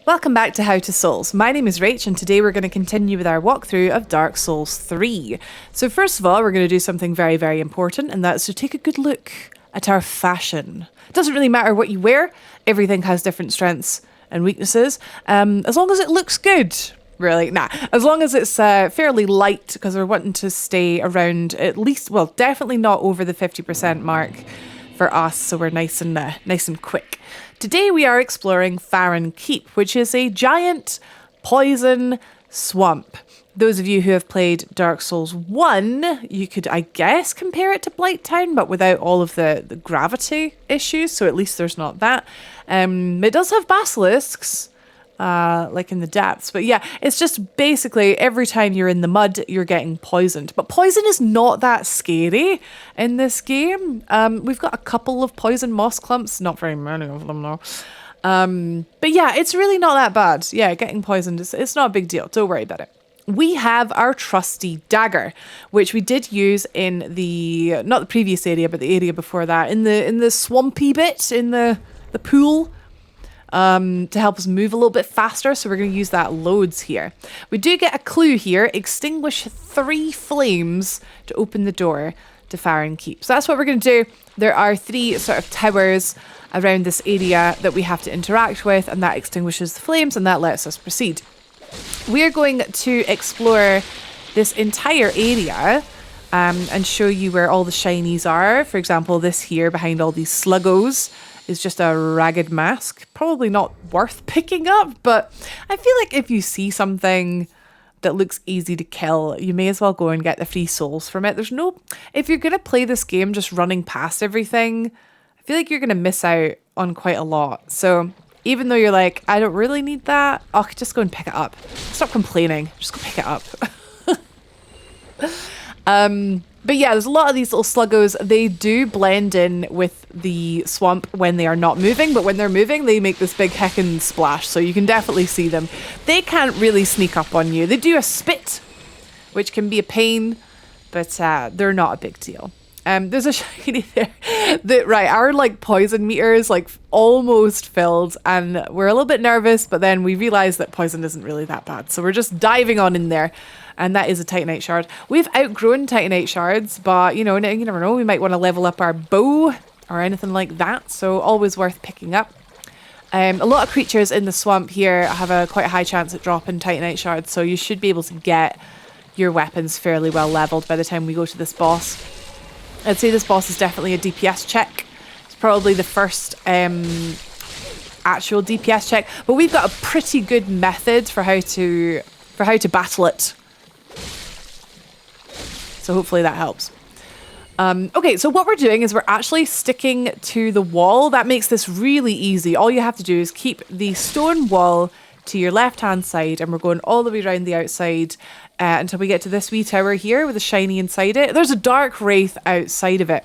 Welcome back to How to Souls. My name is Rach and today we're going to continue with our walkthrough of Dark Souls 3. So first of all, we're going to do something very, very important, and that's to take a good look at our fashion. It doesn't really matter what you wear, everything has different strengths and weaknesses, as long as it looks good. Really, as long as it's fairly light, because we're wanting to stay around at least, well, definitely not over the 50% mark for us, so we're nice and quick. Today we are exploring Farron Keep, which is a giant poison swamp. Those of you who have played Dark Souls 1, you could, I guess, compare it to Blighttown, but without all of the gravity issues, so at least there's not that. It does have basilisks, like in the depths, but yeah, it's just basically every time you're in the mud, you're getting poisoned. But poison is not that scary in this game. We've got a couple of poison moss clumps, not very many of them though. But yeah, it's really not that bad. Yeah, getting poisoned, it's not a big deal. Don't worry about it. We have our trusty dagger, which we did use in the, not the previous area, but the area before that, in the swampy bit, in the pool, to help us move a little bit faster. So we're going to use that loads here. We do get a clue here: extinguish 3 flames to open the door to Farron Keep. So that's what we're going to do. There are 3 sort of towers around this area that we have to interact with, and that extinguishes the flames and that lets us proceed. We're going to explore this entire area and show you where all the shinies are. For example, this here behind all these sluggos is just a ragged mask. Probably not worth picking up, but I feel like if you see something that looks easy to kill, you may as well go and get the free souls from it. If you're going to play this game just running past everything, I feel like you're going to miss out on quite a lot. So even though you're like, I don't really need that, just go and pick it up. Stop complaining, just go pick it up. But yeah, there's a lot of these little sluggos. They do blend in with the swamp when they are not moving, but when they're moving, they make this big heckin' splash, so you can definitely see them. They can't really sneak up on you. They do a spit, which can be a pain, but they're not a big deal. There's a shiny there. Right, our poison meter is almost filled, and we're a little bit nervous, but then we realize that poison isn't really that bad, so we're just diving on in there. And that is a Titanite shard. We've outgrown Titanite shards, but you never know. We might want to level up our bow or anything like that. So always worth picking up. A lot of creatures in the swamp here have a quite a high chance at dropping Titanite shards. So you should be able to get your weapons fairly well leveled by the time we go to this boss. I'd say this boss is definitely a DPS check. It's probably the first actual DPS check. But we've got a pretty good method for how to battle it. So hopefully that helps. Okay, so what we're doing is we're actually sticking to the wall. That makes this really easy. All you have to do is keep the stone wall to your left-hand side, and we're going all the way around the outside until we get to this wee tower here with a shiny inside it. There's a dark wraith outside of it.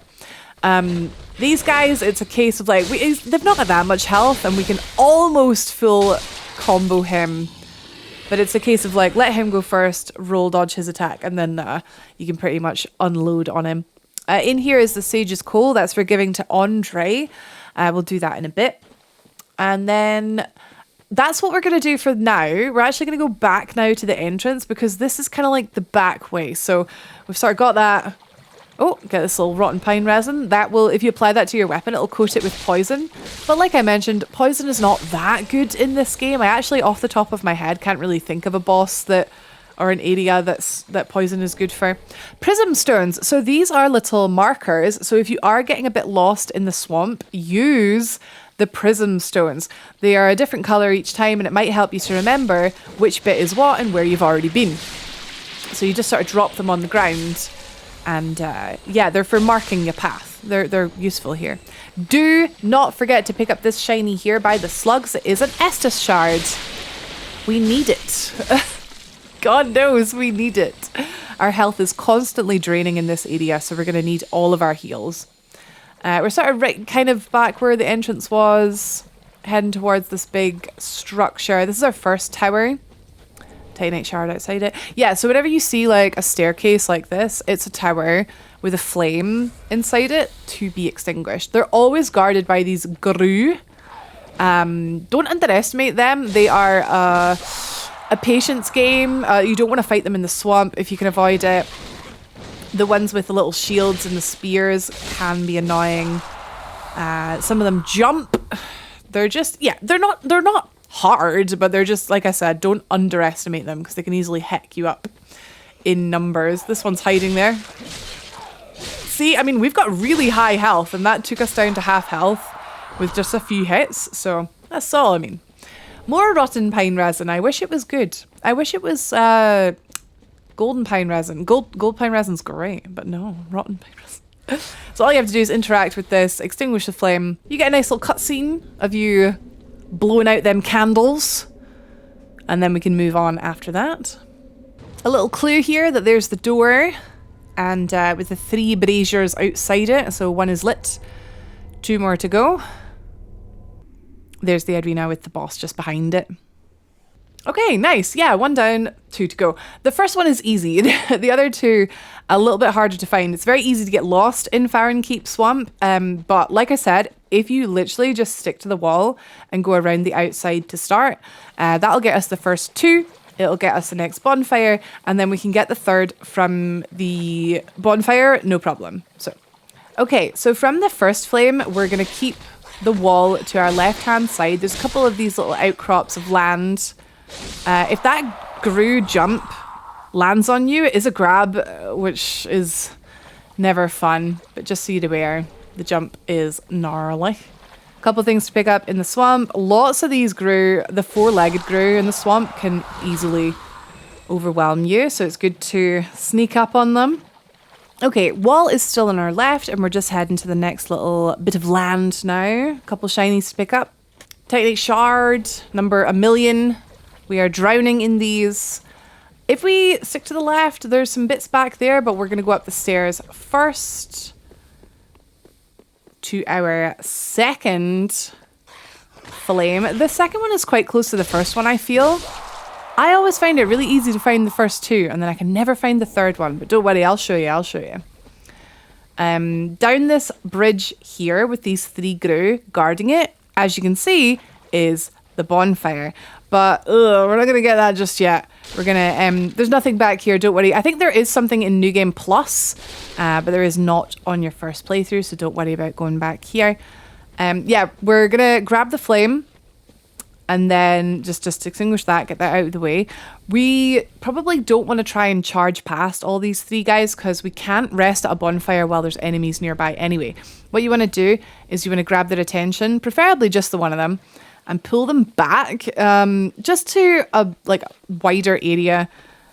These guys, it's a case of they've not got that much health, and we can almost full combo him. But it's a case of let him go first, roll dodge his attack, and then you can pretty much unload on him. In here is the Sage's Coal. That's for giving to Andre. We'll do that in a bit. And then that's what we're going to do for now. We're actually going to go back now to the entrance because this is kind of the back way. So we've sort of got that. Oh, get this little rotten pine resin. That will, if you apply that to your weapon, it'll coat it with poison. But like I mentioned, poison is not that good in this game. I actually, off the top of my head, can't really think of a boss or an area that poison is good for. Prism stones. So these are little markers. So if you are getting a bit lost in the swamp, use the prism stones. They are a different color each time, and it might help you to remember which bit is what and where you've already been. So you just sort of drop them on the ground. And yeah, they're for marking your path. They're useful here. Do not forget to pick up this shiny here by the slugs. It is an Estus shard. We need it. God knows we need it. Our health is constantly draining in this area, so we're going to need all of our heals. We're sort of kind of back where the entrance was, heading towards this big structure. This is our first tower. Titanite shard outside it. Yeah, so whenever you see a staircase like this, it's a tower with a flame inside it to be extinguished. They're always guarded by these gru, Don't underestimate them. They are a patience game. You don't want to fight them in the swamp if you can avoid it. The ones with the little shields and the spears can be annoying. Some of them jump. They're just, yeah, they're not hard, but they're just, like I said, don't underestimate them because they can easily heck you up in numbers. This one's hiding there. See, I mean, we've got really high health, and that took us down to half health with just a few hits, so that's all. I mean, more rotten pine resin. I wish it was good. I wish it was golden pine resin. Gold pine resin's great, but no, rotten pine resin. So all you have to do is interact with this, extinguish the flame. You get a nice little cutscene of you blowing out them candles, and then we can move on after that. A little clue here that there's the door, and with the 3 braziers outside it, so 1 is lit, 2 more to go. There's the arena with the boss just behind it. Okay, nice. Yeah, 1 down, 2 to go. The first one is easy. The other 2, a little bit harder to find. It's very easy to get lost in Farron Keep Swamp, but like I said, if you literally just stick to the wall and go around the outside to start, that'll get us the first 2. It'll get us the next bonfire, and then we can get the 3rd from the bonfire, no problem. So, okay, so from the first flame, we're going to keep the wall to our left-hand side. There's a couple of these little outcrops of land. If that grue jump lands on you, it is a grab, which is never fun, but just so you're aware, the jump is gnarly. A couple of things to pick up in the swamp. Lots of these grue, the 4-legged grue in the swamp can easily overwhelm you, so it's good to sneak up on them. Okay, wall is still on our left, and we're just heading to the next little bit of land now. A couple shinies to pick up. Titanite shard, number 1,000,000. We are drowning in these. If we stick to the left, there's some bits back there, but we're going to go up the stairs first to our second flame. The second one is quite close to the first one, I feel. I always find it really easy to find the first 2, and then I can never find the 3rd one, but don't worry, I'll show you. Down this bridge here with these 3 grue guarding it, as you can see, is the bonfire. But we're not going to get that just yet. We're going to, there's nothing back here, don't worry. I think there is something in New Game Plus, but there is not on your first playthrough, so don't worry about going back here. Yeah, we're going to grab the flame, and then just extinguish that, get that out of the way. We probably don't want to try and charge past all these 3 guys because we can't rest at a bonfire while there's enemies nearby anyway. What you want to do is you want to grab their attention, preferably just the one of them, and pull them back just to a wider area,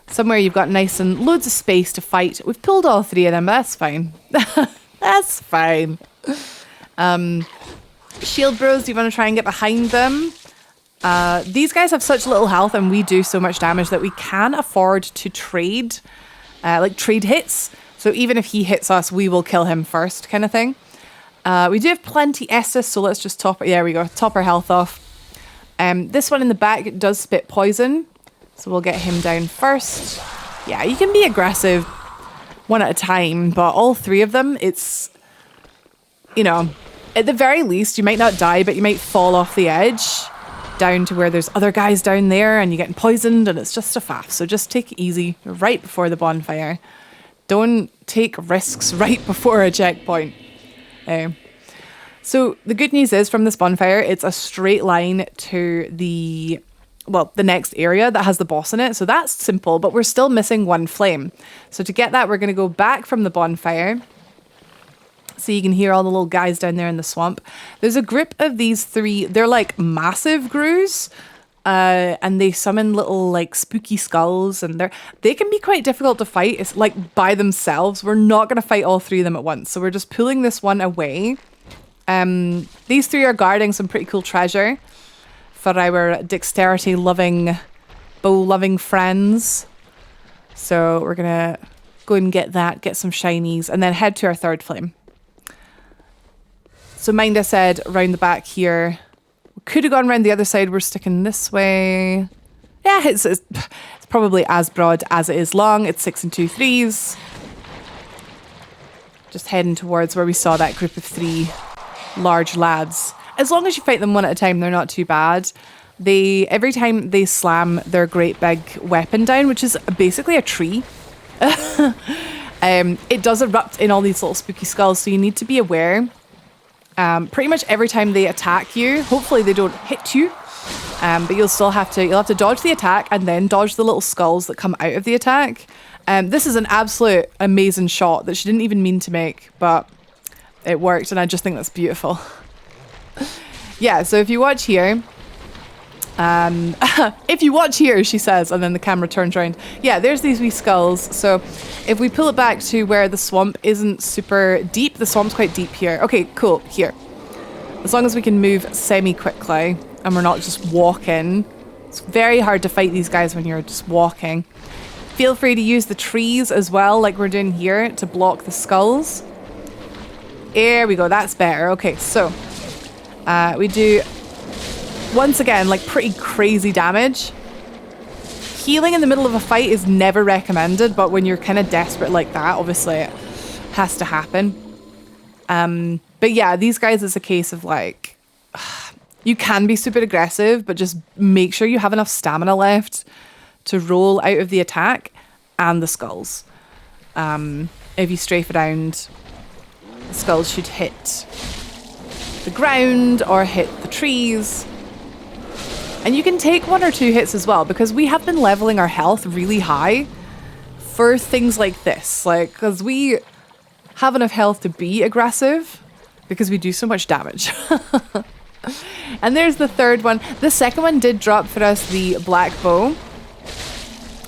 somewhere you've got nice and loads of space to fight. We've pulled all 3 of them, but that's fine. That's fine. Shield bros, you want to try and get behind them. These guys have such little health and we do so much damage that we can afford to trade, trade hits. So even if he hits us, we will kill him first, kind of thing. We do have plenty Estus, so let's just top our health off. This one in the back does spit poison, so we'll get him down first. Yeah, you can be aggressive one at a time, but all 3 of them, it's, you know, at the very least, you might not die, but you might fall off the edge down to where there's other guys down there and you're getting poisoned and it's just a faff. So just take it easy right before the bonfire. Don't take risks right before a checkpoint. So the good news is from this bonfire, it's a straight line to the next area that has the boss in it. So that's simple, but we're still missing 1 flame. So to get that, we're going to go back from the bonfire. So you can hear all the little guys down there in the swamp. There's a group of these 3, they're like massive grues. And they summon little like spooky skulls, and they can be quite difficult to fight. It's like by themselves. We're not going to fight all 3 of them at once. So we're just pulling this one away. These 3 are guarding some pretty cool treasure for our dexterity-loving, bow-loving friends. So we're going to go and get that, get some shinies, and then head to our 3rd flame. So mind I said, around the back here, we could have gone around the other side. We're sticking this way. Yeah, it's probably as broad as it is long. It's 6 and 2 threes. Just heading towards where we saw that group of 3 large lads. as long as you fight them one at a time, they're not too bad. Every time they slam their great big weapon down, which is basically a tree, it does erupt in all these little spooky skulls, so you need to be aware. Pretty much every time they attack you, hopefully they don't hit you, but you'll have to dodge the attack and then dodge the little skulls that come out of the attack. This is an absolute amazing shot that she didn't even mean to make, but it worked, and I just think that's beautiful. Yeah, so if you watch here, she says, and then the camera turns around. Yeah, there's these wee skulls. So if we pull it back to where the swamp isn't super deep, the swamp's quite deep here. Okay, cool, here. As long as we can move semi-quickly and we're not just walking. It's very hard to fight these guys when you're just walking. Feel free to use the trees as well, like we're doing here, to block the skulls. There we go, that's better. Okay, so we do... once again, like pretty crazy damage. Healing in the middle of a fight is never recommended, but when you're kind of desperate like that, obviously it has to happen. But yeah, these guys, it's a case of like, you can be super aggressive, but just make sure you have enough stamina left to roll out of the attack and the skulls. If you strafe around, the skulls should hit the ground or hit the trees. And you can take 1 or 2 hits as well, because we have been leveling our health really high for things like this. Like, because we have enough health to be aggressive, because we do so much damage. And there's the third one. The second one did drop for us the black bow.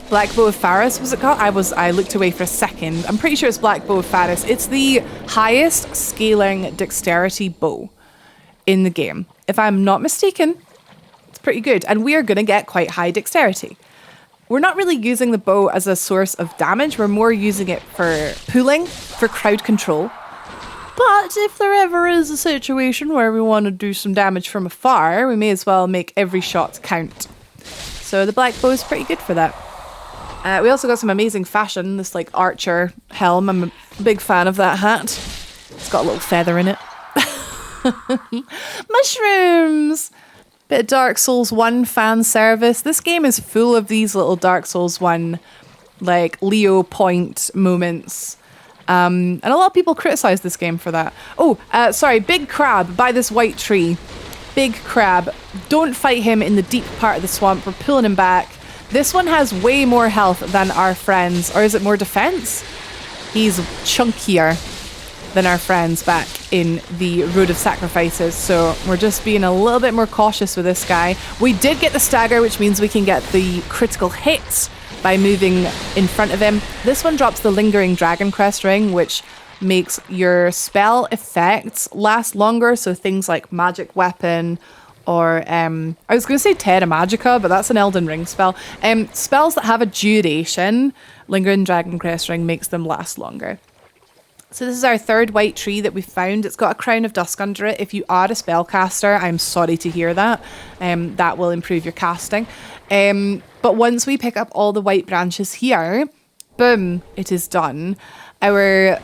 Black Bow of Faris, was it called? I looked away for a second. I'm pretty sure it's Black Bow of Faris. It's the highest scaling dexterity bow in the game. If I'm not mistaken, it's pretty good. And we are going to get quite high dexterity. We're not really using the bow as a source of damage. We're more using it for pulling, for crowd control. But if there ever is a situation where we want to do some damage from afar, we may as well make every shot count. So the black bow is pretty good for that. We also got some amazing fashion, this like archer helm. I'm a big fan of that hat. It's got a little feather in it. Mushrooms! Bit of Dark Souls 1 fan service. This game is full of these little Dark Souls 1 like Leo point moments. And a lot of people criticize this game for that. Oh, sorry, big crab by this white tree. Big crab. Don't fight him in the deep part of the swamp. We're pulling him back. This one has way more health than our friends. Or is it more defense? He's chunkier than our friends back in the Road of Sacrifices. So we're just being a little bit more cautious with this guy. We did get the stagger, which means we can get the critical hits by moving in front of him. This one drops the Lingering Dragon Crest Ring, which makes your spell effects last longer. So things like Magic Weapon, or I was going to say Terra Magica, but that's an Elden Ring spell. Spells that have a duration, Lingering Dragon Crest Ring makes them last longer. So this is our third white tree that we found. It's got a crown of dusk under it. If you are a spellcaster, I'm sorry to hear that. That will improve your casting. But once we pick up all the white branches here, boom, it is done. Our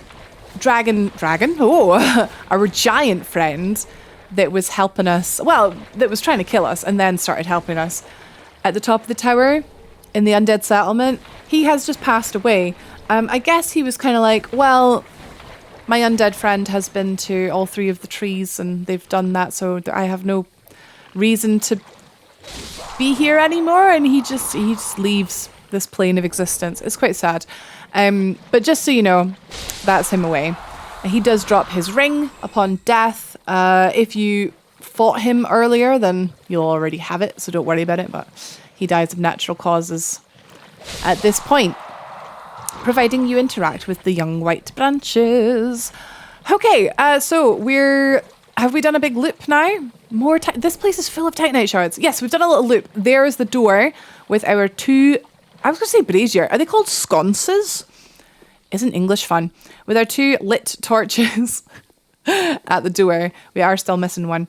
our giant friend that was helping us, well, that was trying to kill us and then started helping us at the top of the tower in the undead settlement, he has just passed away. I guess he was kind of like, well, my undead friend has been to all 3 of the trees and they've done that, so I have no reason to be here anymore, and he just leaves this plane of existence. It's quite sad. But just so you know, that's him away. And he does drop his ring upon death. If you fought him earlier, then you'll already have it, so don't worry about it, but he dies of natural causes at this point, providing you interact with the young white branches. Okay, so have we done a big loop now? This place is full of Titanite shards. Yes, we've done a little loop. There is the door with our 2, I was going to say brazier. Are they called sconces? Isn't English fun? With our 2 lit torches at the door. We are still missing one.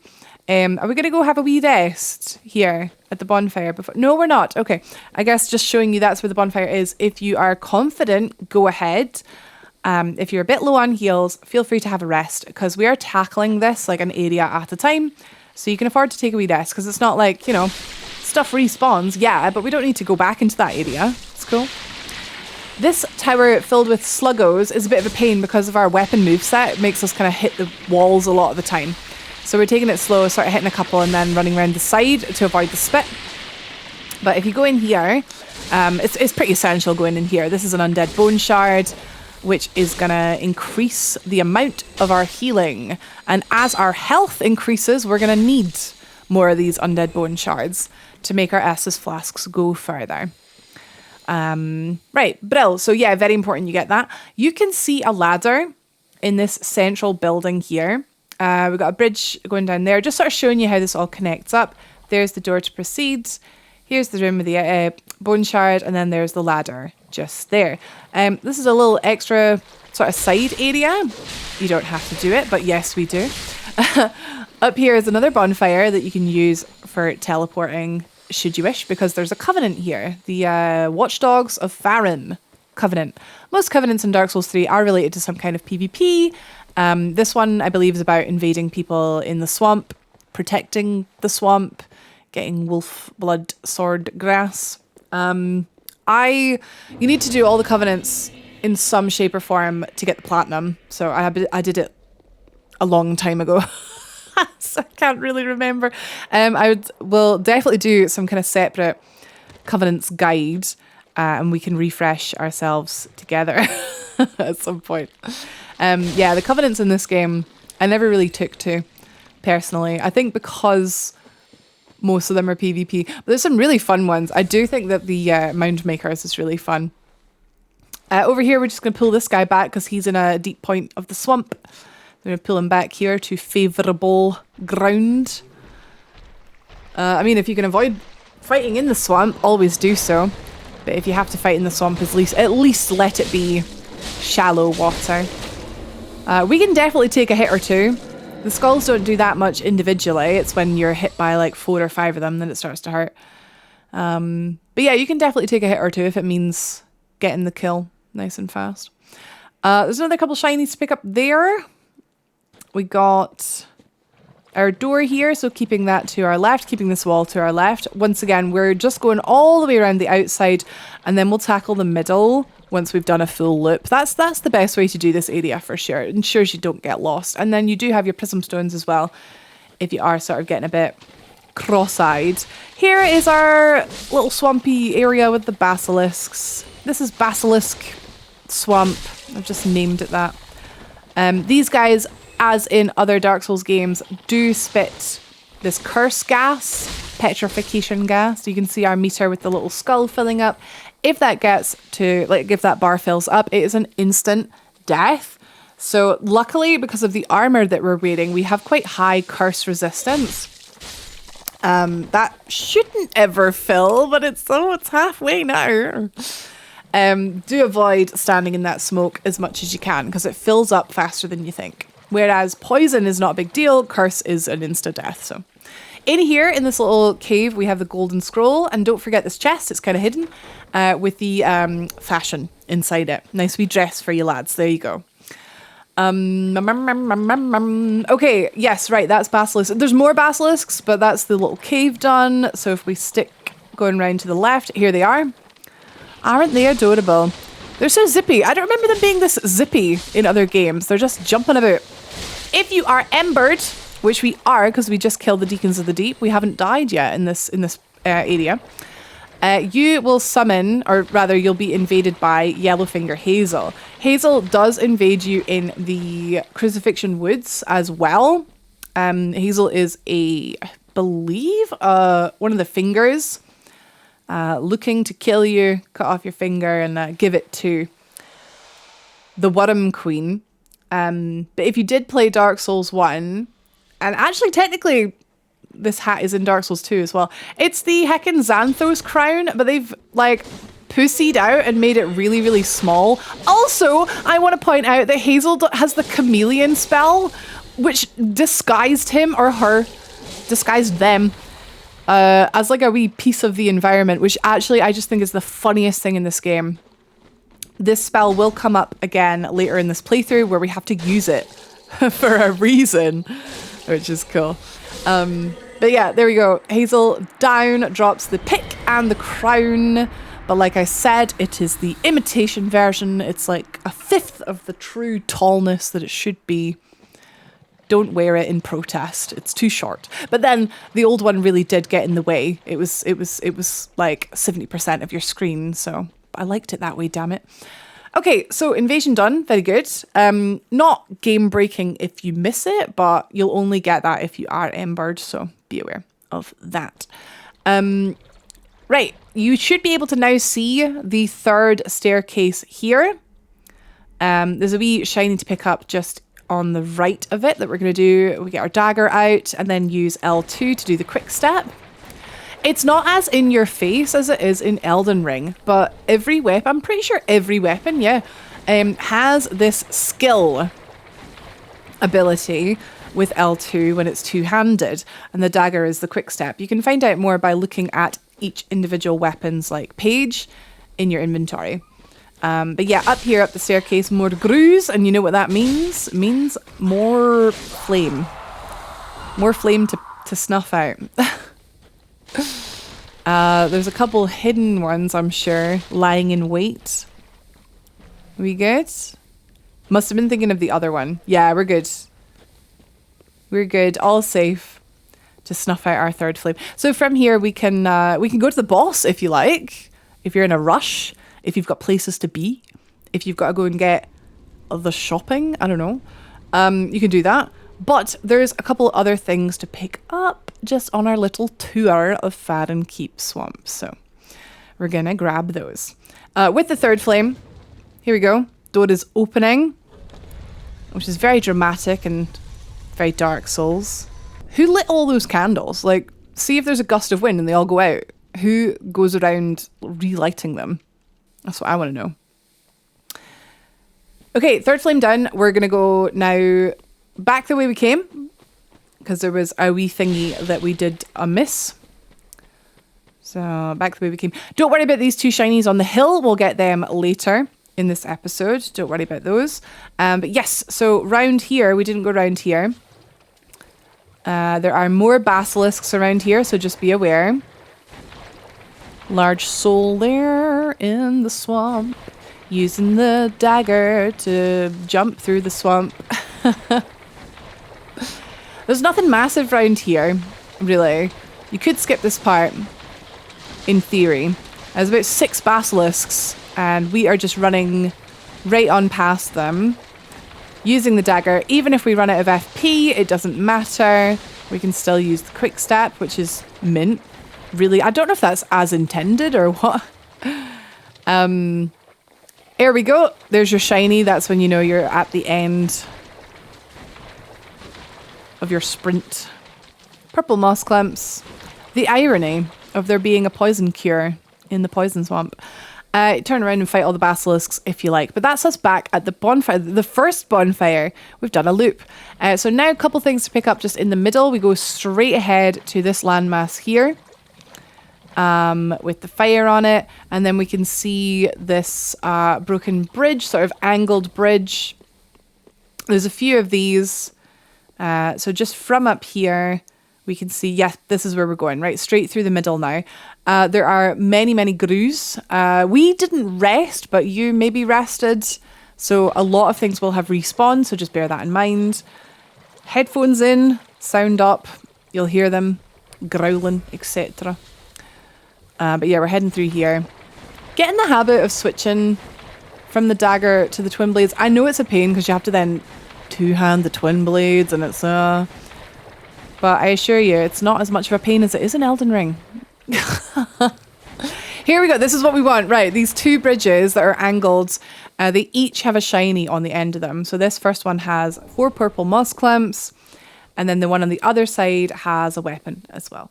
Are we going to go have a wee rest here at the bonfire? No, we're not. Okay. I guess just showing you that's where the bonfire is. If you are confident, go ahead. If you're a bit low on heals, feel free to have a rest, because we are tackling this like an area at a time. So you can afford to take a wee rest, because it's not like, you know, stuff respawns, yeah, but we don't need to go back into that area. It's cool. This tower filled with sluggos is a bit of a pain because of our weapon moveset. It makes us kind of hit the walls a lot of the time. So we're taking it slow, sort of hitting a couple and then running around the side to avoid the spit. But if you go in here, it's pretty essential going in here. This is an undead bone shard, which is going to increase the amount of our healing. And as our health increases, we're going to need more of these undead bone shards to make our Estus flasks go further. Right, Brill. So yeah, very important you get that. You can see a ladder in this central building here. We've got a bridge going down there, just sort of showing you how this all connects up. There's the door to proceed. Here's the room with the bone shard, and then there's the ladder just there. This is a little extra sort of side area. You don't have to do it, but yes, we do. Up here is another bonfire that you can use for teleporting, should you wish, because there's a covenant here. The Watchdogs of Farron covenant. Most covenants in Dark Souls 3 are related to some kind of PvP. This one, I believe, is about invading people in the swamp, protecting the swamp, getting wolf blood sword grass. You need to do all the covenants in some shape or form to get the platinum. So I did it a long time ago. So I can't really remember. We'll definitely do some kind of separate covenants guide, and we can refresh ourselves together at some point. Yeah, the covenants in this game, I never really took to, personally. I think because most of them are PvP, but there's some really fun ones. I do think that the Mound Makers is really fun. Over here, we're just going to pull this guy back because he's in a deep point of the swamp. I'm going to pull him back here to favourable ground. I mean, if you can avoid fighting in the swamp, always do so. But if you have to fight in the swamp, at least let it be shallow water. We can definitely take a hit or two. The skulls don't do that much individually. It's when you're hit by like 4 or 5 of them that it starts to hurt. But yeah, you can definitely take a hit or two if it means getting the kill nice and fast. There's another couple shinies to pick up there. We got our door here, so keeping that to our left, keeping this wall to our left. Once again, we're just going all the way around the outside, and then we'll tackle the middle once we've done a full loop. That's the best way to do this area for sure. It ensures you don't get lost. And then you do have your prism stones as well, if you are sort of getting a bit cross-eyed. Here is our little swampy area with the basilisks. This is Basilisk Swamp. I've just named it that. These guys, as in other Dark Souls games, do spit this curse gas, petrification gas. You can see our meter with the little skull filling up. If that gets to, like, if that bar fills up, it is an instant death. So luckily, because of the armor that we're wearing, we have quite high curse resistance. That shouldn't ever fill, but it's halfway now. Do avoid standing in that smoke as much as you can, because it fills up faster than you think. Whereas poison is not a big deal, curse is an insta-death. So in here, in this little cave, we have the golden scroll. And don't forget this chest, it's kind of hidden with the fashion inside it. Nice wee dress for you lads. There you go. Okay, yes, right, that's basilisk. There's more basilisks, but that's the little cave done. So if we stick going round to the left, here they are. Aren't they adorable? They're so zippy. I don't remember them being this zippy in other games. They're just jumping about. If you are embered, which we are because we just killed the Deacons of the Deep, we haven't died yet in this area, you will summon, or rather you'll be invaded by Yellowfinger Heysel. Heysel does invade you in the Crucifixion Woods as well. Heysel is I believe, one of the fingers looking to kill you, cut off your finger and give it to the Worm Queen. But if you did play Dark Souls 1, and actually technically this hat is in Dark Souls 2 as well, it's the heckin' Xanthos crown, but they've like pussied out and made it really, really small. Also, I want to point out that Heysel has the chameleon spell, which disguised him or her, disguised them as like a wee piece of the environment, which actually I just think is the funniest thing in this game. This spell will come up again later in this playthrough where we have to use it for a reason, which is cool. But yeah, there we go. Hazel down, drops the pick and the crown. But like I said, it is the imitation version. It's like a fifth of the true tallness that it should be. Don't wear it in protest. It's too short. But then the old one really did get in the way. It was like 70% of your screen. So I liked it that way, damn it. Okay, so invasion done. Very good. Not game breaking if you miss it, but you'll only get that if you are embered. So be aware of that. Right, you should be able to now see the third staircase here. There's a wee shiny to pick up just on the right of it that we're going to do. We get our dagger out and then use L2 to do the quick step. It's not as in your face as it is in Elden Ring, but every weapon, I'm pretty sure every weapon, yeah, has this skill ability with L2 when it's two-handed, and the dagger is the quick step. You can find out more by looking at each individual weapon's like page in your inventory. But yeah, up here, up the staircase, more grooves, and you know what that means? It means more flame. More flame to snuff out. There's a couple hidden ones, I'm sure, lying in wait. We good? Must have been thinking of the other one. Yeah, we're good. We're good. All safe to snuff out our third flame. So from here, we can go to the boss if you like. If you're in a rush, if you've got places to be, if you've got to go and get the shopping, I don't know. You can do that. But there's a couple other things to pick up just on our little tour of Farron Keep Swamp. So we're going to grab those. With the third flame, here we go. Door is opening, which is very dramatic and very Dark Souls. Who lit all those candles? Like, see if there's a gust of wind and they all go out. Who goes around relighting them? That's what I want to know. Okay, third flame done. We're going to go now back the way we came, because there was a wee thingy that we did amiss. So back the way we came. Don't worry about these two shinies on the hill. We'll get them later in this episode. Don't worry about those. But yes, so round here, we didn't go round here. There are more basilisks around here, so just be aware. Large soul there in the swamp. Using the dagger to jump through the swamp. There's nothing massive around here, really. You could skip this part, in theory. There's about 6 basilisks, and we are just running right on past them, using the dagger. Even if we run out of FP, it doesn't matter. We can still use the quick step, which is mint. Really, I don't know if that's as intended or what. There we go. There's your shiny. That's when you know you're at the end of your sprint. Purple moss clumps. The irony of there being a poison cure in the poison swamp. Turn around and fight all the basilisks if you like. But that's us back at the bonfire. The first bonfire. We've done a loop. So now a couple things to pick up just in the middle. We go straight ahead to this landmass here. With the fire on it. And then we can see this broken bridge, sort of angled bridge. There's a few of these. So just from up here, we can see, yes, this is where we're going, right? Straight through the middle now. There are many, many grooves. We didn't rest, but you maybe rested. So a lot of things will have respawned, so just bear that in mind. Headphones in, sound up. You'll hear them growling, etc. But yeah, we're heading through here. Get in the habit of switching from the dagger to the twin blades. I know it's a pain because you have to then two-hand the twin blades and it's but I assure you it's not as much of a pain as it is in Elden Ring. Here we go. This is what we want. Right, these two bridges that are angled, they each have a shiny on the end of them. So this first one has 4 purple moss clumps, and then the one on the other side has a weapon as well.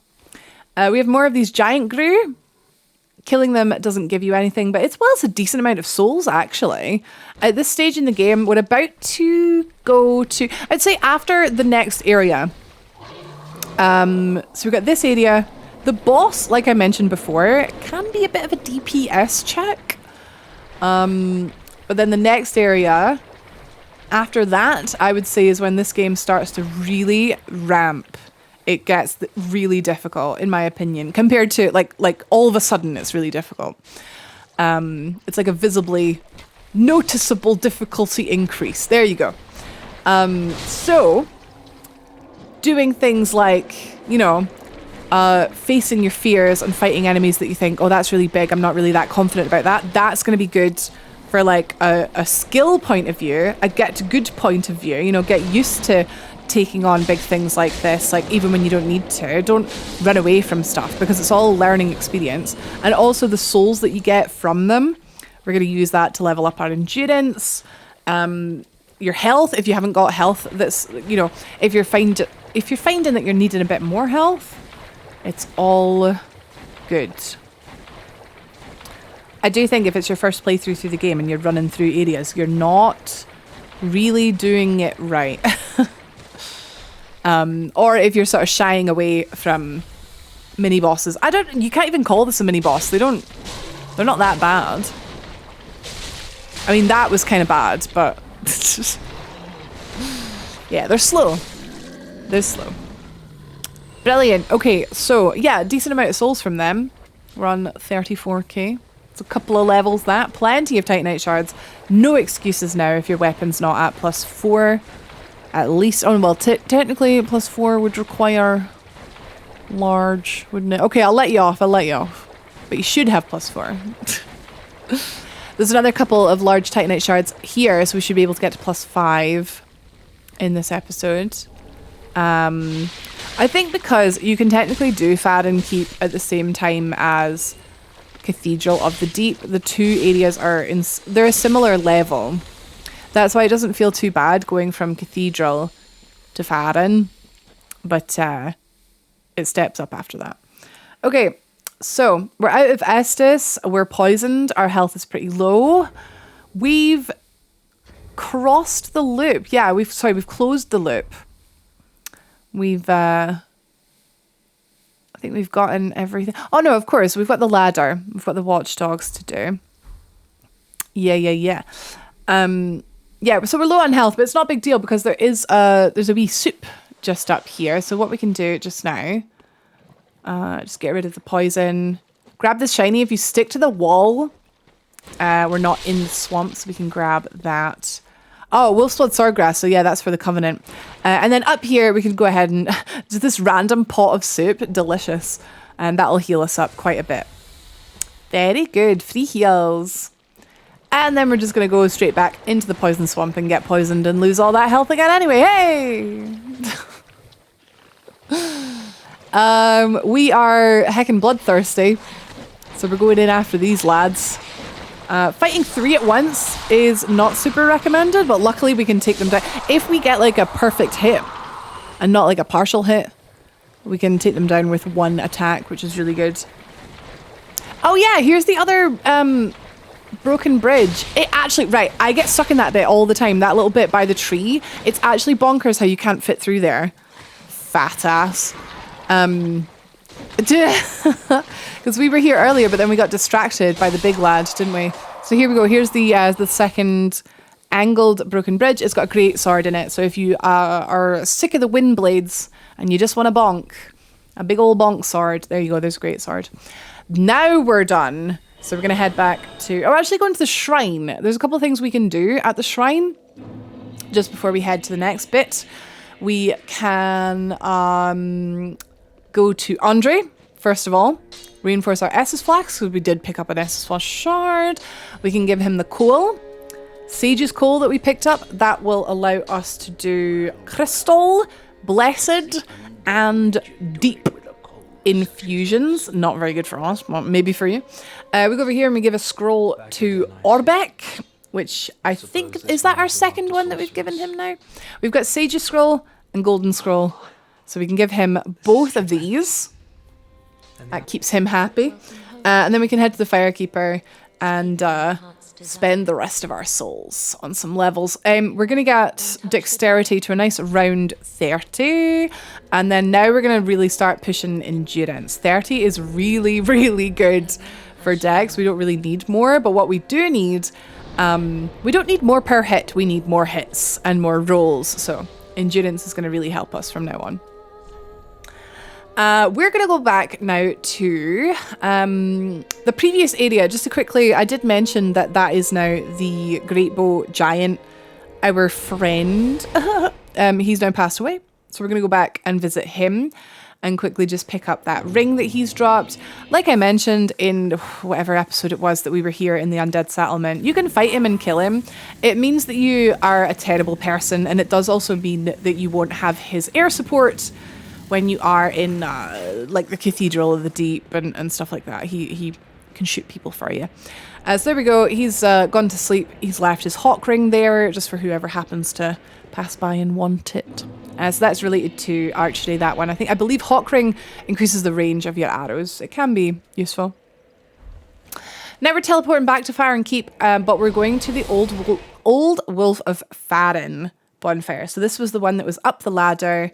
We have more of these giant grue. Killing them doesn't give you anything, but it's a decent amount of souls, actually. At this stage in the game, we're about to go to, I'd say after the next area. So we've got this area. The boss, like I mentioned before, can be a bit of a DPS check. But then the next area, after that, I would say is when this game starts to really ramp it gets really difficult, in my opinion, compared to like all of a sudden it's really difficult. It's like a visibly noticeable difficulty increase. There you go. So doing things like, you know, facing your fears and fighting enemies that you think, oh, that's really big, I'm not really that confident about that. That's going to be good for like a skill point of view, a good point of view, you know, get used to taking on big things like this, like even when you don't need to. Don't run away from stuff because it's all learning experience. And also the souls that you get from them, we're going to use that to level up our endurance, your health. If you haven't got health, that's, you know, if you're finding that you're needing a bit more health, it's all good. I do think if it's your first playthrough through the game and you're running through areas, you're not really doing it right. Or if you're sort of shying away from mini bosses. You can't even call this a mini boss. They're not that bad. I mean, that was kind of bad, but yeah, they're slow. They're slow. Brilliant. Okay, so yeah, decent amount of souls from them. We're on 34k. It's a couple of levels that. Plenty of Titanite shards. No excuses now if your weapon's not at +4. At least, oh well, technically +4 would require large, wouldn't it? Okay, I'll let you off. But you should have +4. There's another couple of large Titanite shards here, so we should be able to get to +5 in this episode. I think because you can technically do Farron Keep at the same time as Cathedral of the Deep. The two areas they're a similar level. That's why it doesn't feel too bad going from Cathedral to Farron, but it steps up after that. Okay, so we're out of Estus. We're poisoned. Our health is pretty low. We've crossed the loop. Yeah, we've closed the loop. I think we've gotten everything. Oh no, of course, we've got the ladder. We've got the watchdogs to do. Yeah. Yeah, so we're low on health, but it's not a big deal because there's a wee soup just up here. So what we can do just now, just get rid of the poison. Grab this shiny. If you stick to the wall, we're not in the swamp, so we can grab that. Oh, Wolfsblood Swordgrass. So yeah, that's for the Covenant. And then up here, we can go ahead and do this random pot of soup. Delicious. And that'll heal us up quite a bit. Very good. Free heals. And then we're just going to go straight back into the poison swamp and get poisoned and lose all that health again anyway. Hey! We are heckin' bloodthirsty. So we're going in after these lads. Fighting 3 at once is not super recommended, but luckily we can take them down. If we get like a perfect hit and not like a partial hit, we can take them down with one attack, which is really good. Oh yeah, here's the other broken bridge. It actually, right, I get stuck in that bit all the time, that little bit by the tree. It's actually bonkers how you can't fit through there. Fat ass. Because we were here earlier, but then we got distracted by the big lad, didn't we? So here we go. Here's the second angled broken bridge. It's got a great sword in it. So if you are sick of the wind blades and you just want a bonk, a big old bonk sword, there you go. There's a great sword. Now we're done. So we're going to head back to... Oh, actually going to the shrine. There's a couple of things we can do at the shrine just before we head to the next bit. We can go to Andre, first of all. Reinforce our Essus Flax, because we did pick up an Essus Flask shard. We can give him the coal. Sage's coal that we picked up. That will allow us to do crystal, blessed, and deep infusions. Not very good for us, well, maybe for you. We go over here and we give a scroll to Orbeck, which I think, is that our second one that we've given him now? We've got Sage's Scroll and Golden Scroll. So we can give him both of these. That keeps him happy. And then we can head to the Firekeeper and spend the rest of our souls on some levels. We're going to get Dexterity to a nice round 30. And then now we're going to really start pushing Endurance. 30 is really, really good for Dex. We don't really need more. But what we do need, we don't need more per hit. We need more hits and more rolls. So Endurance is going to really help us from now on. We're going to go back now to the previous area. Just to quickly, I did mention that that is now the Great Bow Giant, our friend. He's now passed away. So we're going to go back and visit him and quickly just pick up that ring that he's dropped. Like I mentioned in whatever episode it was that we were here in the Undead Settlement, you can fight him and kill him. It means that you are a terrible person, and it does also mean that you won't have his air support when you are in like the Cathedral of the Deep and stuff like that. He can shoot people for you. So there we go. He's gone to sleep. He's left his hawk ring there just for whoever happens to pass by and want it. So that's related to archery, that one. I believe hawk ring increases the range of your arrows. It can be useful. Now we're teleporting back to Farron Keep, but we're going to the Old Wolf of Farron bonfire. So this was the one that was up the ladder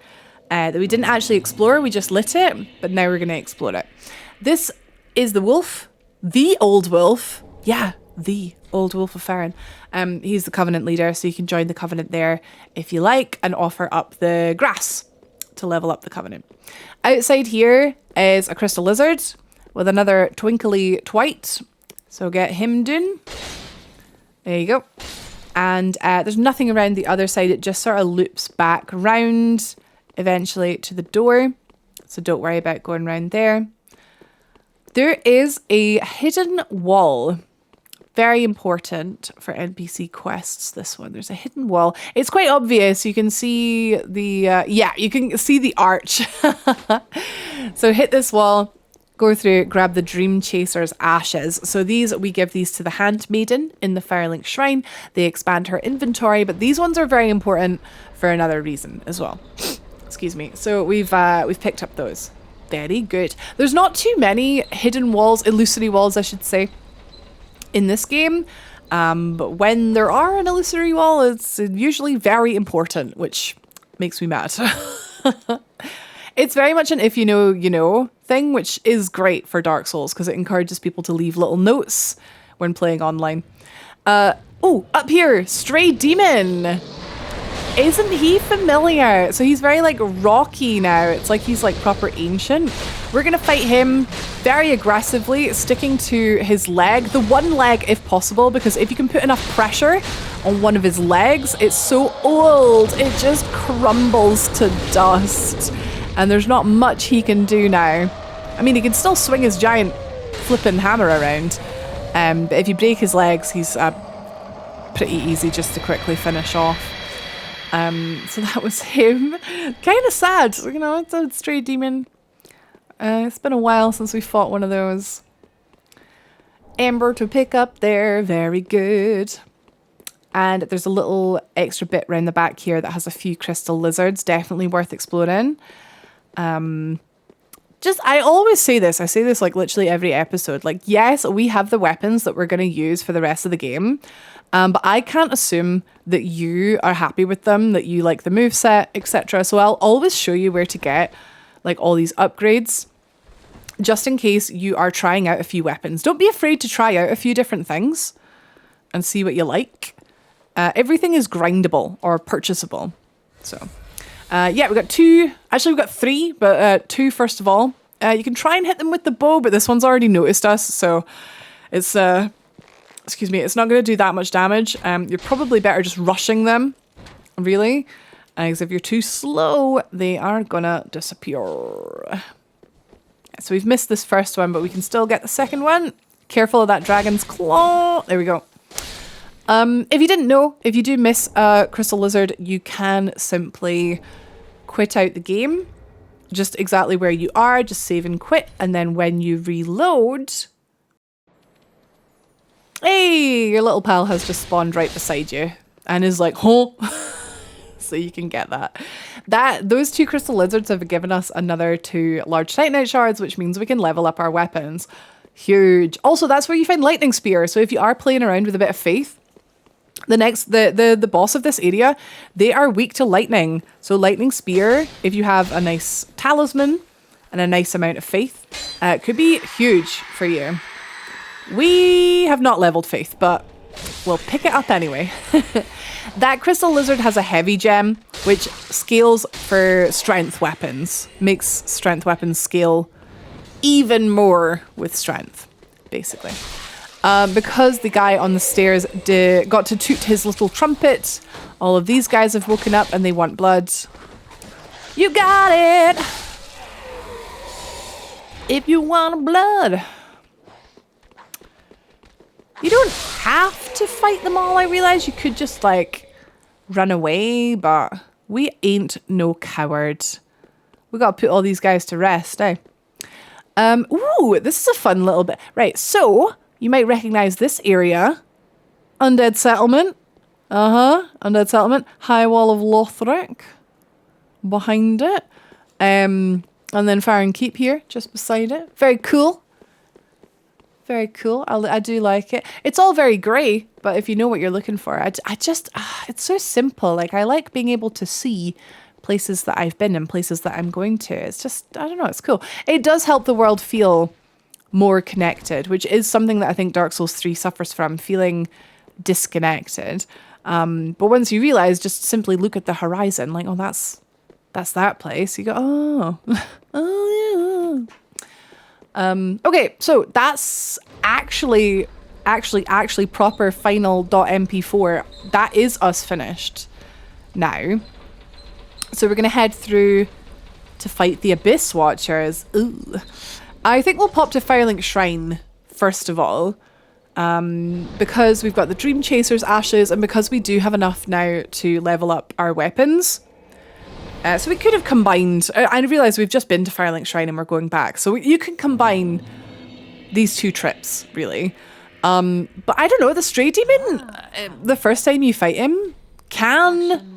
that we didn't actually explore. We just lit it, but now we're going to explore it. This is the wolf, the old wolf. Yeah, the Old Wolf of Farron. He's the Covenant leader, so you can join the Covenant there if you like and offer up the grass to level up the Covenant. Outside here is a crystal lizard with another twinkly twite. So get him done. There you go. And there's nothing around the other side. It just sort of loops back round eventually to the door. So don't worry about going around there. There is a hidden wall. Very important for NPC quests, this one. There's a hidden wall. It's quite obvious. You can see the, you can see the arch. So hit this wall, go through, grab the Dream Chaser's ashes. So we give these to the Handmaiden in the Firelink Shrine. They expand her inventory, but these ones are very important for another reason as well. Excuse me. So we've picked up those. Very good. There's not too many hidden walls, illusory walls, I should say, in this game, but when there are an illusory wall, it's usually very important, which makes me mad. It's very much an if you know, you know thing, which is great for Dark Souls because it encourages people to leave little notes when playing online. Oh, up here, Stray Demon. Isn't he familiar? So he's very like rocky now. It's like he's like proper ancient. We're gonna fight him very aggressively, sticking to his leg, the one leg if possible, because if you can put enough pressure on one of his legs, it's so old, it just crumbles to dust. And there's not much he can do now. I mean, he can still swing his giant flipping hammer around, but if you break his legs, he's pretty easy just to quickly finish off. So that was him. Kind of sad, you know, it's a stray demon. It's been a while since we fought one of those. Amber to pick up there, very good. And there's a little extra bit around the back here that has a few crystal lizards, definitely worth exploring. I always say this, I say this like literally every episode, like yes, we have the weapons that we're going to use for the rest of the game. But I can't assume that you are happy with them, that you like the moveset, etc. So I'll always show you where to get like all these upgrades, just in case you are trying out a few weapons. Don't be afraid to try out a few different things and see what you like. Everything is grindable or purchasable. So yeah, we got two. Actually, we got three, but two first of all. You can try and hit them with the bow, but this one's already noticed us, so it's excuse me, it's not going to do that much damage. You're probably better just rushing them, really, because if you're too slow, they are gonna disappear. So we've missed this first one, but we can still get the second one. Careful of that dragon's claw. There we go. If you didn't know, if you do miss a crystal lizard, you can simply quit out the game, just exactly where you are, just save and quit, and then when you reload, hey, your little pal has just spawned right beside you and is like, oh, so you can get that. Those two crystal lizards have given us another 2 large titanite shards, which means we can level up our weapons. Huge. Also, that's where you find lightning spear. So if you are playing around with a bit of faith, the boss of this area, they are weak to lightning. So lightning spear, if you have a nice talisman and a nice amount of faith, could be huge for you. We have not leveled faith, but we'll pick it up anyway. That crystal lizard has a heavy gem, which scales for strength weapons, makes strength weapons scale even more with strength, basically. Because the guy on the stairs got to toot his little trumpet, all of these guys have woken up and they want blood. You got it! If you want blood. You don't have to fight them all, I realize. You could just, like, run away, but we ain't no coward. We gotta put all these guys to rest, eh? Ooh, this is a fun little bit. Right, so you might recognize this area. Undead Settlement. Undead Settlement. High Wall of Lothric. Behind it. And then Farron Keep here, just beside it. Very cool. Very cool. I do like it. It's all very grey, but if you know what you're looking for, I just, it's so simple. Like, I like being able to see places that I've been and places that I'm going to. It's just, I don't know, it's cool. It does help the world feel more connected, which is something that I think Dark Souls 3 suffers from, feeling disconnected. But once you realise, just simply look at the horizon, like, oh, that's that place. You go, oh, oh yeah. Okay, so that's actually proper final.mp4. That is us finished now. So we're going to head through to fight the Abyss Watchers. Ooh. I think we'll pop to Firelink Shrine first of all, because we've got the Dream Chaser's Ashes and because we do have enough now to level up our weapons. So we could have combined, I realise we've just been to Firelink Shrine and we're going back. So you can combine these two trips, really. But I don't know, the Stray Demon, the first time you fight him, can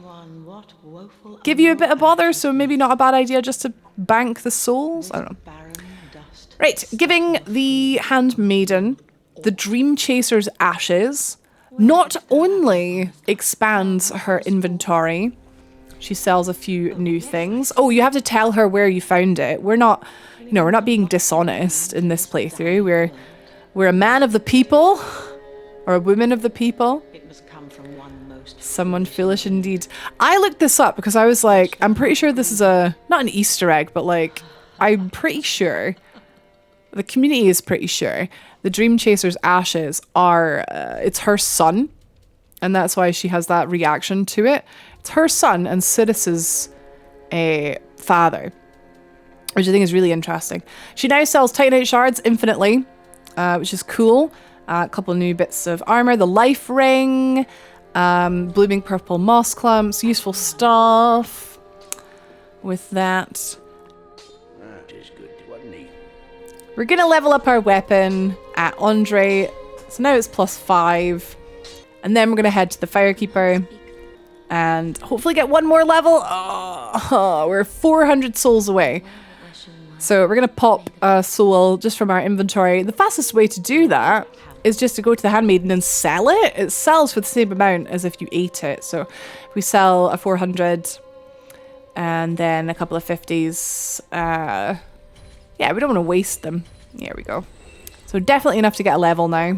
give you a bit of bother. So maybe not a bad idea just to bank the souls. I don't know. Right, giving the Handmaiden the Dream Chaser's Ashes not only expands her inventory, she sells a few new things. Oh, you have to tell her where you found it. We're not, we're not being dishonest in this playthrough. We're a man of the people, or a woman of the people. It must come from one most Someone foolish indeed. I looked this up because I was like, I'm pretty sure this is not an Easter egg, but like, I'm pretty sure, the community is pretty sure, the Dream Chaser's Ashes are, it's her son. And that's why she has that reaction to it. It's her son and Sidis's father, which I think is really interesting. She now sells Titanite shards infinitely, which is cool. A couple of new bits of armor. The life ring, blooming purple moss clumps, useful stuff with that. We're going to level up our weapon at Andre. So now it's +5. And then we're going to head to the Firekeeper and hopefully get one more level. Oh, we're 400 souls away. So we're going to pop a soul just from our inventory. The fastest way to do that is just to go to the Handmaiden and sell it. It sells for the same amount as if you ate it. So if we sell a 400 and then a couple of 50s, yeah, we don't want to waste them. There we go. So definitely enough to get a level now,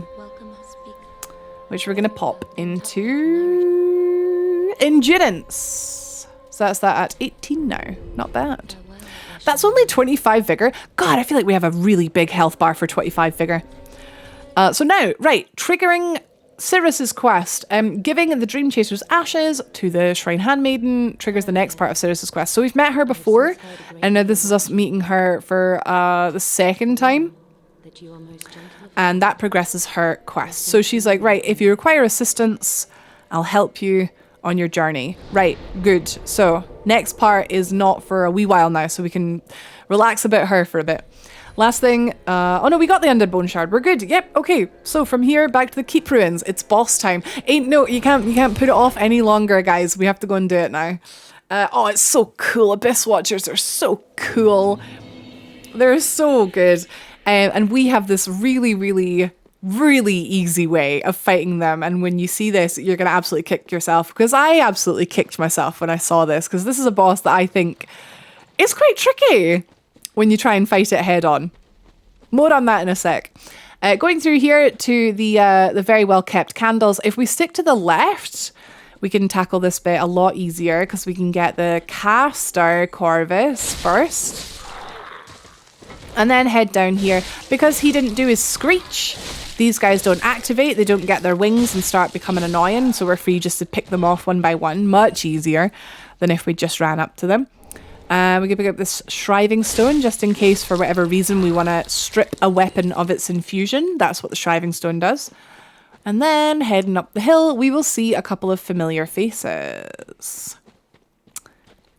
which we're going to pop into Endurance. So that's that at 18 now. Not bad. That's only 25 vigor. God, I feel like we have a really big health bar for 25 vigor. So now, right, triggering Cirrus's quest. Giving the Dream Chaser's Ashes to the Shrine Handmaiden triggers the next part of Cirrus's quest. So we've met her before, and now this is us meeting her for the second time. And that progresses her quest. So she's like, right, if you require assistance, I'll help you on your journey. Right, good. So next part is not for a wee while now, so we can relax about her for a bit. Last thing, oh no, we got the Undead Bone Shard. We're good. Yep, okay. So from here back to the Keep Ruins. It's boss time. You can't put it off any longer, guys. We have to go and do it now. Oh, it's so cool. Abyss Watchers are so cool. They're so good. And we have this really, really, really easy way of fighting them. And when you see this, you're going to absolutely kick yourself, because I absolutely kicked myself when I saw this, because this is a boss that I think is quite tricky when you try and fight it head on. More on that in a sec. Going through here to the very well kept candles. If we stick to the left, we can tackle this bit a lot easier because we can get the caster Corvus first. And then head down here. Because he didn't do his screech, these guys don't activate, they don't get their wings and start becoming annoying, so we're free just to pick them off one by one. Much easier than if we just ran up to them. We can pick up this Shriving Stone just in case for whatever reason we want to strip a weapon of its infusion. That's what the Shriving Stone does. And then heading up the hill, we will see a couple of familiar faces.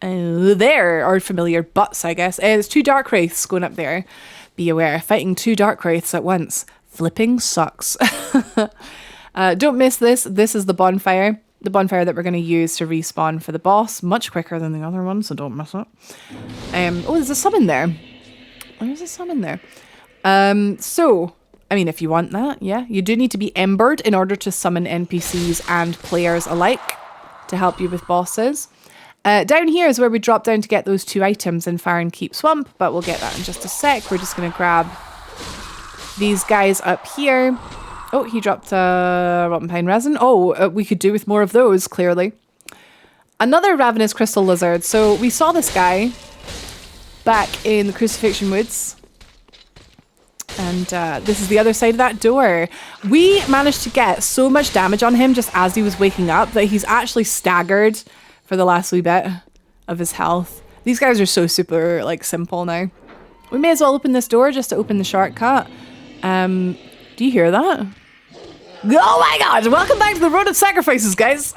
There are familiar butts, I guess. There's 2 dark wraiths going up there. Be aware, fighting 2 dark wraiths at once. Flipping sucks. Don't miss this. This is the bonfire. The bonfire that we're going to use to respawn for the boss. Much quicker than the other one, so don't miss it. Oh, there's a summon there. There's a summon there. So, I mean, if you want that, yeah. You do need to be embered in order to summon NPCs and players alike to help you with bosses. Down here is where we drop down to get those 2 items in Farron Keep Swamp, but we'll get that in just a sec. We're just going to grab these guys up here. Oh, he dropped rotten pine resin. Oh, we could do with more of those, clearly. Another ravenous crystal lizard. So we saw this guy back in the Crucifixion Woods. And this is the other side of that door. We managed to get so much damage on him just as he was waking up that he's actually staggered for the last wee bit of his health. These guys are so super, like, simple now. We may as well open this door just to open the shortcut. Do you hear that? Oh my god! Welcome back to the Road of Sacrifices, guys!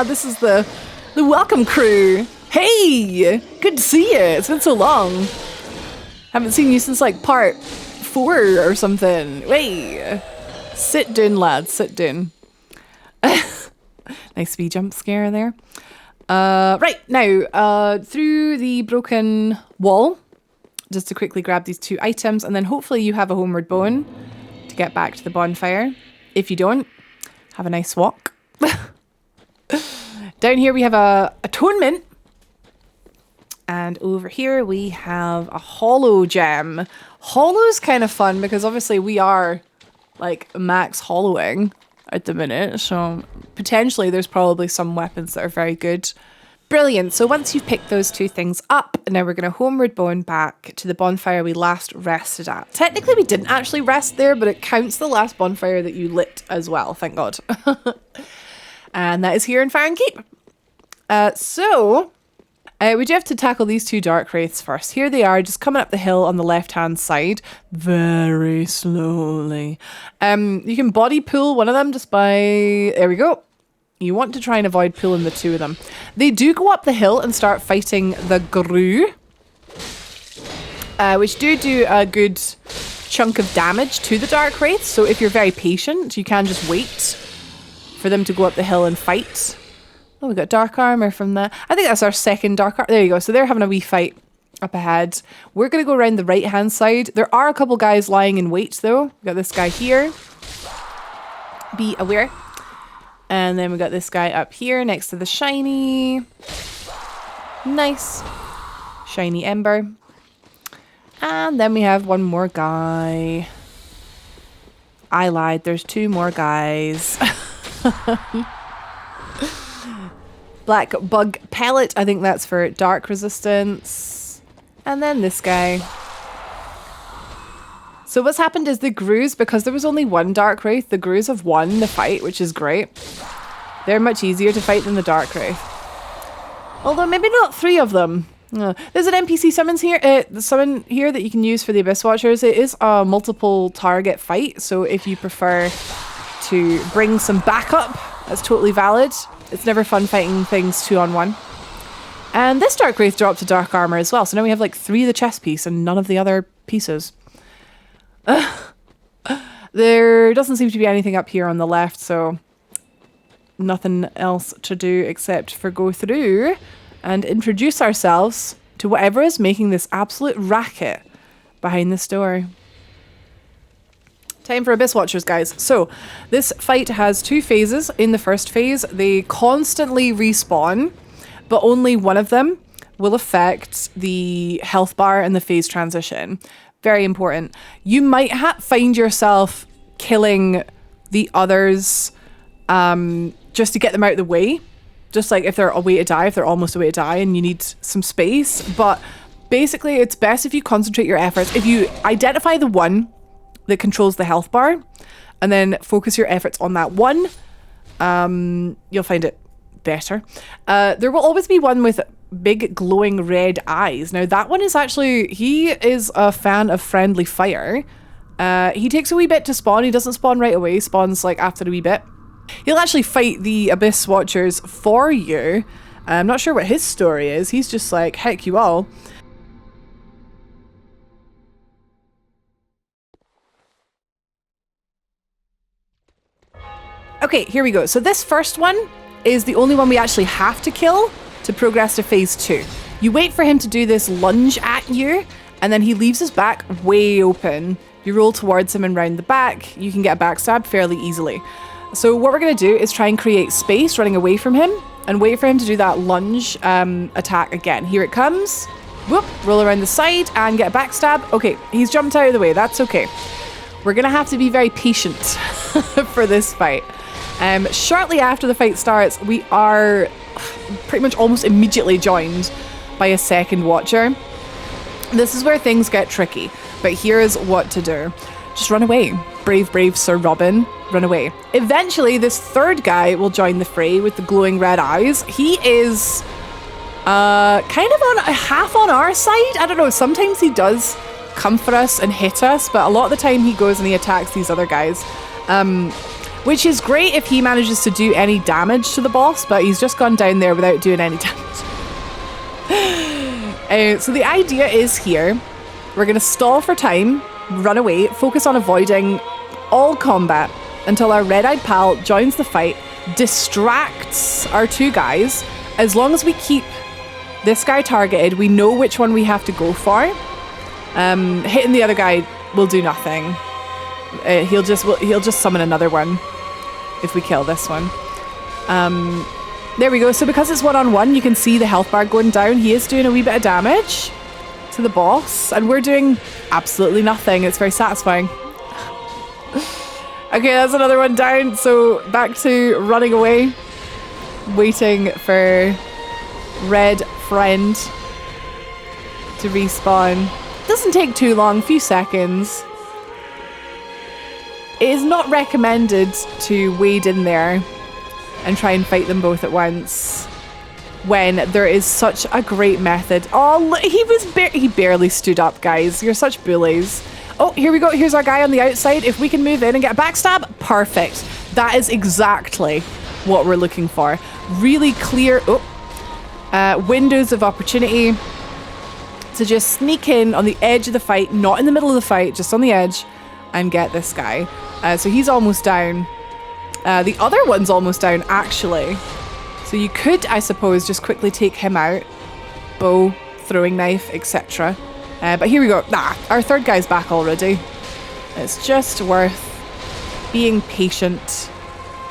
This is the welcome crew. Hey! Good to see you. It's been so long. Haven't seen you since, like, part 4 or something. Wait. Sit down, lads. Sit down. Nice wee jump scare there. Right, now, through the broken wall, just to quickly grab these 2 items, and then hopefully you have a homeward bone to get back to the bonfire. If you don't, have a nice walk. Down here we have a atonement, and over here we have a hollow gem. Hollow's kind of fun because obviously we are like max hollowing at the minute, so potentially there's probably some weapons that are very good. Brilliant. So once you've picked those 2 things up, now we're going to homeward bone back to the bonfire we last rested at. Technically we didn't actually rest there, but it counts the last bonfire that you lit as well, thank God. And that is here in Farron Keep. We do have to tackle these 2 dark wraiths first. Here they are, just coming up the hill on the left-hand side, very slowly. You can body pull one of them just by... There we go. You want to try and avoid pulling the 2 of them. They do go up the hill and start fighting the Gru, which do a good chunk of damage to the dark wraiths. So if you're very patient, you can just wait for them to go up the hill and fight. Oh, we got dark armor from that. I think that's our second dark armor. There you go. So they're having a wee fight up ahead. We're going to go around the right-hand side. There are a couple guys lying in wait, though. We got this guy here. Be aware. And then we got this guy up here next to the shiny. Nice. Shiny ember. And then we have one more guy. I lied. There's 2 more guys. Black bug pellet. I think that's for dark resistance. And then this guy. So what's happened is the Grus, because there was only 1 dark wraith, the Grus have won the fight, which is great. They're much easier to fight than the dark wraith. Although maybe not 3 of them. There's an NPC summon here that you can use for the Abyss Watchers. It is a multiple target fight, so if you prefer to bring some backup, that's totally valid. It's never fun fighting things 2-on-1. And this dark wraith dropped a dark armor as well, so now we have like 3 of the chest piece and none of the other pieces. There doesn't seem to be anything up here on the left, so nothing else to do except for go through and introduce ourselves to whatever is making this absolute racket behind this door. Time for Abyss Watchers, guys. So this fight has 2 phases. In the first phase, they constantly respawn, but only one of them will affect the health bar and the phase transition. Very important. You might find yourself killing the others just to get them out of the way. Just like if they're away to die, if they're almost away to die and you need some space. But basically, it's best if you concentrate your efforts. If you identify the one that controls the health bar and then focus your efforts on that one, you'll find it better. There will always be one with big glowing red eyes. Now that one is actually, he is a fan of friendly fire. He takes a wee bit to spawn. He doesn't spawn right away. He spawns like after a wee bit. He'll actually fight the Abyss Watchers for you. I'm not sure what his story is. He's just like, heck you all. Okay, here we go. So this first one is the only one we actually have to kill to progress to phase 2. You wait for him to do this lunge at you, and then he leaves his back way open. You roll towards him and round the back. You can get a backstab fairly easily. So what we're going to do is try and create space running away from him and wait for him to do that lunge attack again. Here it comes. Whoop, roll around the side and get a backstab. Okay, he's jumped out of the way. That's okay. We're going to have to be very patient for this fight. Shortly after the fight starts, we are pretty much almost immediately joined by a second watcher. This is where things get tricky, but here's what to do. Just run away. Brave, brave Sir Robin, run away. Eventually, this third guy will join the fray with the glowing red eyes. He is kind of on half on our side. I don't know, sometimes he does come for us and hit us, but a lot of the time he goes and he attacks these other guys. Which is great if he manages to do any damage to the boss, but he's just gone down there without doing any damage. So the idea is here, we're going to stall for time, run away, focus on avoiding all combat until our red-eyed pal joins the fight, distracts our two guys. As long as we keep this guy targeted, we know which one we have to go for. Hitting the other guy will do nothing. He'll just summon another one if we kill this one. There we go. So because it's one-on-one, you can see the health bar going down. He is doing a wee bit of damage to the boss, and we're doing absolutely nothing. It's very satisfying. Okay, that's another one down. So back to running away, waiting for Red Friend to respawn. Doesn't take too long, few seconds. It is not recommended to wade in there and try and fight them both at once when there is such a great method. Oh, he barely stood up, guys. You're such bullies. Oh, here we go. Here's our guy on the outside. If we can move in and get a backstab, perfect. That is exactly what we're looking for. Really clear windows of opportunity to just sneak in on the edge of the fight, not in the middle of the fight, just on the edge, and get this guy. So he's almost down. The other one's almost down, actually. So you could, I suppose, just quickly take him out. Bow, throwing knife, etc. But here we go. Our third guy's back already. It's just worth being patient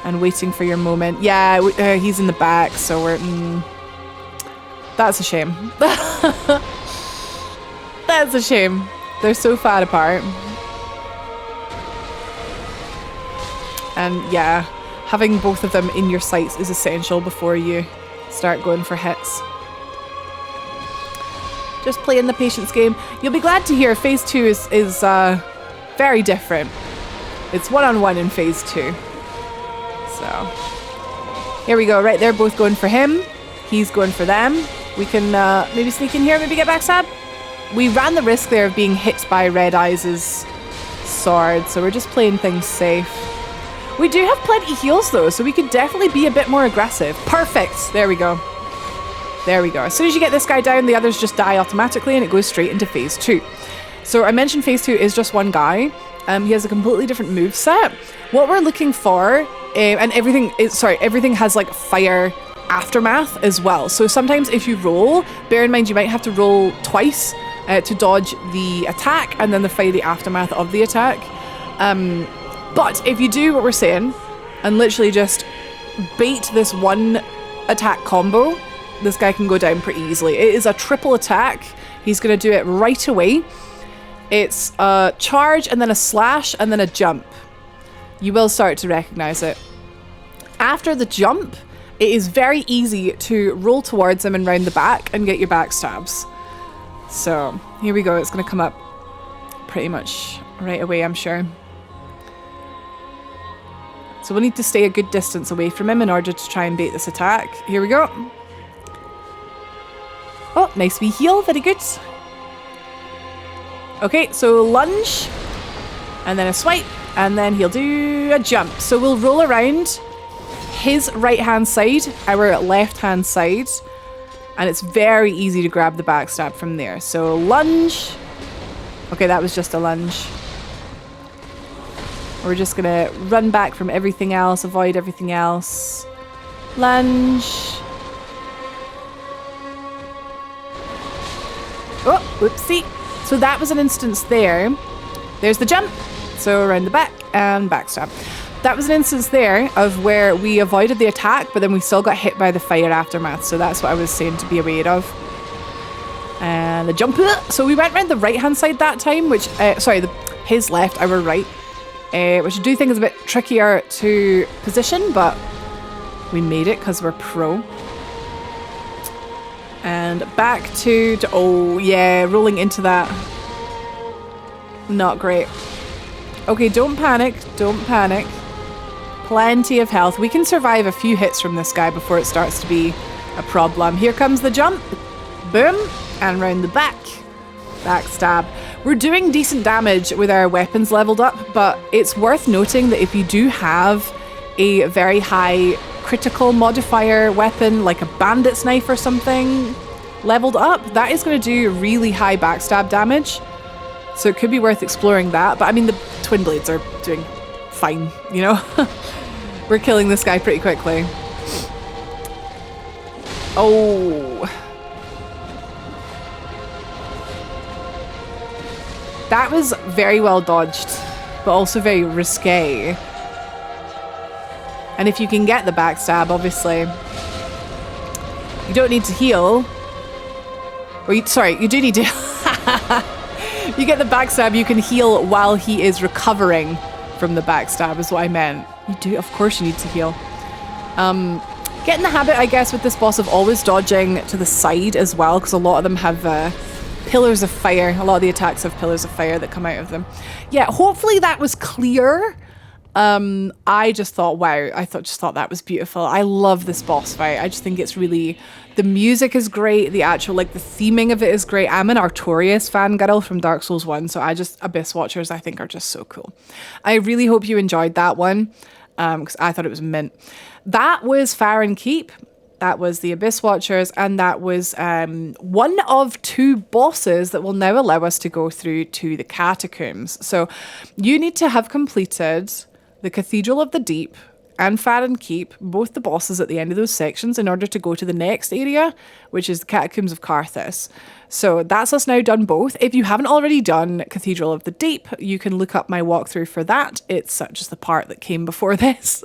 and waiting for your moment. Yeah, he's in the back, so we're... that's a shame. That's a shame. They're so far apart. And yeah, having both of them in your sights is essential before you start going for hits. Just playing the patience game. You'll be glad to hear phase 2 is very different. It's one-on-one in phase 2. So here we go. Right, they're both going for him. He's going for them. We can maybe sneak in here, maybe get backstab. We ran the risk there of being hit by Red Eyes' sword, so we're just playing things safe. We do have plenty of heals though, so we could definitely be a bit more aggressive. Perfect! There we go. There we go. As soon as you get this guy down, the others just die automatically and it goes straight into phase 2. So I mentioned phase 2 is just one guy. He has a completely different moveset. What we're looking for, and everything has like fire aftermath as well. So sometimes if you roll, bear in mind you might have to roll twice to dodge the attack and then the fiery aftermath of the attack. But if you do what we're saying and literally just bait this one attack combo, this guy can go down pretty easily. It is a triple attack. He's going to do it right away. It's a charge and then a slash and then a jump. You will start to recognize it. After the jump, it is very easy to roll towards him and round the back and get your backstabs. So here we go. It's going to come up pretty much right away, I'm sure. So we'll need to stay a good distance away from him in order to try and bait this attack. Here we go. Oh, nice wee heal. Very good. Okay, so lunge. And then a swipe. And then he'll do a jump. So we'll roll around his right-hand side, our left-hand side. And it's very easy to grab the backstab from there. So lunge. Okay, that was just a lunge. We're just gonna run back from everything else, avoid everything else. Lunge. Oh, whoopsie. So that was an instance there. There's the jump. So around the back and backstab. That was an instance there of where we avoided the attack, but then we still got hit by the fire aftermath. So that's what I was saying to be aware of. And the jump. So we went around the right-hand side that time, which, his left, our right. Which I do think is a bit trickier to position, but we made it because we're pro. And back to oh yeah, rolling into that. Not great. Okay, don't panic, don't panic. Plenty of health. We can survive a few hits from this guy before it starts to be a problem. Here comes the jump. Boom. And round the back. Backstab. We're doing decent damage with our weapons leveled up, but it's worth noting that if you do have a very high critical modifier weapon, like a bandit's knife or something, leveled up, that is going to do really high backstab damage. So it could be worth exploring that. But I mean, the twin blades are doing fine, you know? We're killing this guy pretty quickly. Oh. That was very well dodged, but also very risque. And if you can get the backstab, obviously, you don't need to heal. Or you do need to. You get the backstab, you can heal while he is recovering from the backstab, is what I meant. You do, of course, you need to heal. Get in the habit, I guess, with this boss of always dodging to the side as well, because a lot of them have pillars of fire. A lot of the attacks have pillars of fire that come out of them. Yeah, hopefully that was clear. I just thought, wow, just thought that was beautiful. I love this boss fight. I just think it's really, the music is great. The actual, like, the theming of it is great. I'm an Artorias fangirl from Dark Souls 1, so Abyss Watchers, I think, are just so cool. I really hope you enjoyed that one, because I thought it was mint. That was Farron Keep. That was the Abyss Watchers, and that was one of two bosses that will now allow us to go through to the catacombs. So you need to have completed the Cathedral of the Deep and Farron Keep, both the bosses at the end of those sections, in order to go to the next area, which is the Catacombs of Karthus. So that's us now done both. If you haven't already done Cathedral of the Deep, you can look up my walkthrough for that. It's just the part that came before this.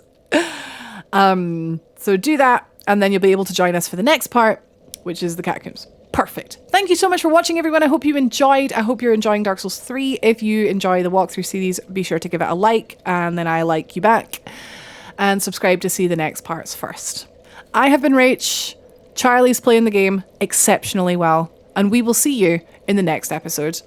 So do that, and then you'll be able to join us for the next part, which is the Catacombs. Perfect. Thank you so much for watching, everyone. I hope you enjoyed. I hope you're enjoying Dark Souls 3. If you enjoy the walkthrough series, be sure to give it a like, and then I like you back. And subscribe to see the next parts first. I have been Rach. Charlie's playing the game exceptionally well, and we will see you in the next episode.